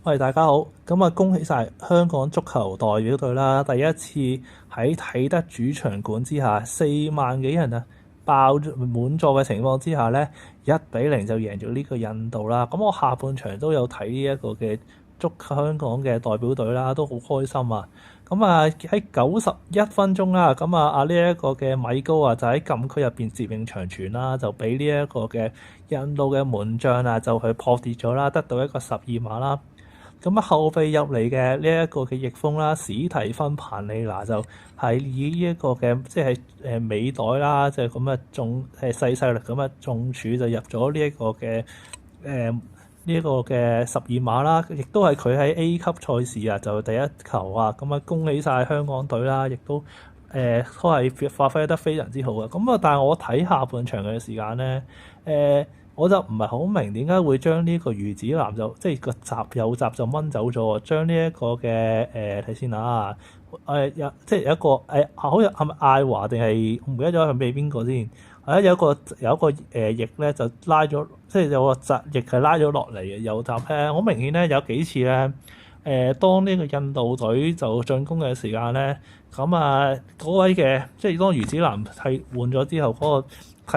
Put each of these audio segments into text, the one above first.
喂，大家好！咁啊，恭喜晒香港足球代表隊啦！第一次喺啟德主場館之下，4萬幾人啊，爆滿座嘅情況之下呢，1-0就贏咗呢個印度啦。咁我下半場都有睇呢一個嘅香港嘅代表隊啦，都好開心啊！咁啊喺91分鐘啦，咁呢一個嘅米高啊，就喺禁區入邊接應長傳啦，就俾呢一個嘅印度嘅門將啊，就去撲跌咗啦，得到一個12碼啦。咁後備入嚟嘅呢一個嘅翼鋒啦，史提芬彭利拿就係以呢一個嘅即係尾袋啦，即係咁啊細細力咁啊中柱就入咗呢一個嘅12碼啦，亦都係佢喺 A 級賽事啊就第一球啊，咁啊恭喜晒香港隊啦，亦都都係發揮得非常之好啊！咁啊，但係我睇下半場嘅時間咧，我就唔係好明點解會將呢個魚子藍就即係個右閘就掹走咗，將呢一個嘅睇先啊，即係有一個好似係咪艾華定係唔記得咗係俾邊個先？有一個翼咧就拉咗，即係有個翼係拉咗落嚟嘅右閘咧，好明顯咧有幾次咧。當呢個印度隊就進攻嘅時間咧，咁嗰位嘅即係當魚子藍替換咗之後，嗰個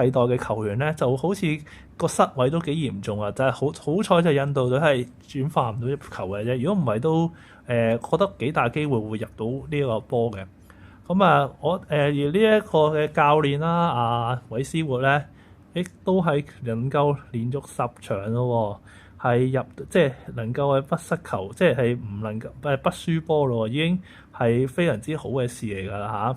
替代嘅球員咧就好似個失位都幾嚴重啊！就係好彩就印度隊係轉化唔到一球嘅啫，如果唔係都覺得幾大機會會入到呢個波嘅。咁而呢一個嘅教練啦，韋斯活咧，亦都係能夠連續10場咯喎，係即係能夠係不失球，即係唔能夠不輸波咯，已經係非常之好嘅事嚟㗎啦嚇。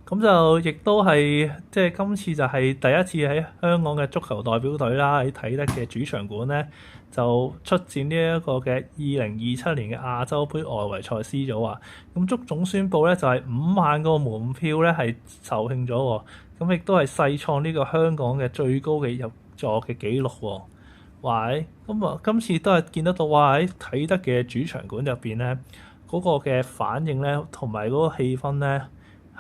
咁就亦都係即係今次就係第一次喺香港嘅足球代表隊啦，喺啟德嘅主場館咧就出戰呢一個嘅2027年嘅亞洲杯外圍賽 C 組啊。咁足總宣佈咧就係5萬個門票咧係售罄咗喎，咁亦都係世創呢個香港嘅最高嘅入座嘅紀錄喎。喂，咁今次都係見得到哇！喺啟德嘅主場館入邊咧，嗰個嘅反應咧同埋嗰個氣氛咧。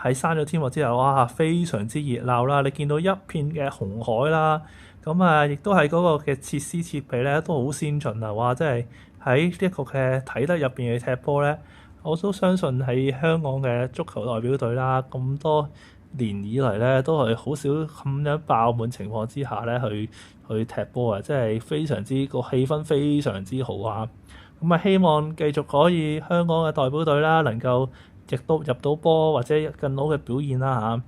喺閂咗天幕之後，哇！非常之熱鬧啦，你見到一片嘅紅海啦，咁亦都係嗰個嘅設施設備咧都好先進啊！哇！即係喺呢一個嘅體德入邊嘅踢波咧，我都相信喺香港嘅足球代表隊啦，咁多年以嚟咧都係好少咁樣爆滿情況之下咧去踢波啊！即係非常之個氣氛非常之好啊！希望繼續可以香港嘅代表隊啦，能夠亦都入到波或者更好嘅表現啦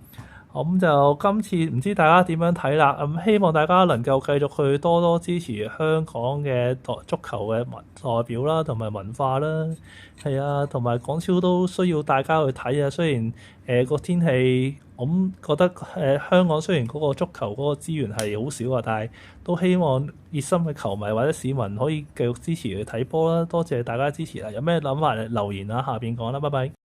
嚇。咁就今次唔知大家點樣睇啦。希望大家能夠繼續去多多支持香港嘅足球嘅代表啦，同埋文化啦。係啊，同埋港超都需要大家去睇啊。雖然個天氣，我覺得香港雖然嗰個足球嗰個資源係好少啊，但係都希望熱心嘅球迷或者市民可以繼續支持去睇波啦。多謝大家支持啦！有咩諗法留言啊，下邊講啦，拜拜。